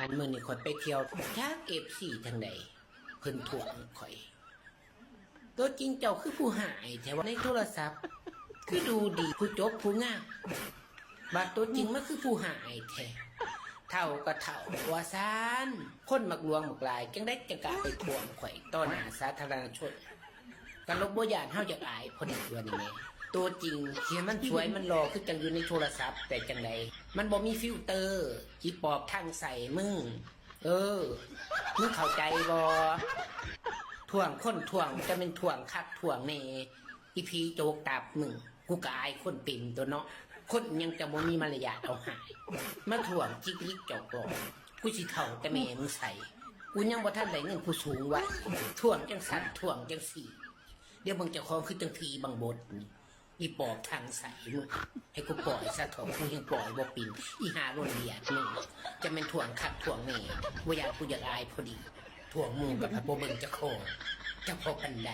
อันมื้อนี้ข่อยไปเที่ยวจากFCทางใดเพิ่นถ่วงข่อยตัวจริงเจ้าคือผู้หายแต่ว่าในโทรศัพท์คือดูดีผู้จบผู้งามบัดตัวจริงมันคือผู้หายแท้เท่าก็เท่าว่าซานคนมักลวงมักลายจังได้จังกะไปถ่วงข่อยต่อหน้าสาธารณชนกันลบบ่ย่านเฮาอยากอายพอดีว่านี่แม่ตัวจริงเห็นมันสวยมันหล่อคือจังอยู่ในโทรศัพท์แต่จังไดมันบ่มีฟิลเตอร์จิปอบทางใส่มึงมึงเข้าใจบ่ถ่วงคนถ่วงจะเป็นถ่วงคักถ่วงแน่อีพีโจกตับมึงกูก็อายคนเป็นตัวเนาะคนยังจะบ่มีมารยาทเอาหายมาถ่วงจิกลิกจอกหลอกกูสิเฒ่าแต่แม่มึงใส่กูยังบ่ทันได้เงินผู้สูงวัยถ่วงจังสันถ่วงจังสี่เดี๋ยวมึงจะของคือจังทีบางบทนี่อีปอบทางใส่มึงให้กูปล่อยซะเถอะกูยังปล่อยบ่ปินอีหาโรนเดียดมึงจะเป็นถ่วงคักถ่วงแม่บ่อยากกูอยากอายพอดีถ่วงมึงกับพระบ่เบิ่งจะโคจะพอปันใด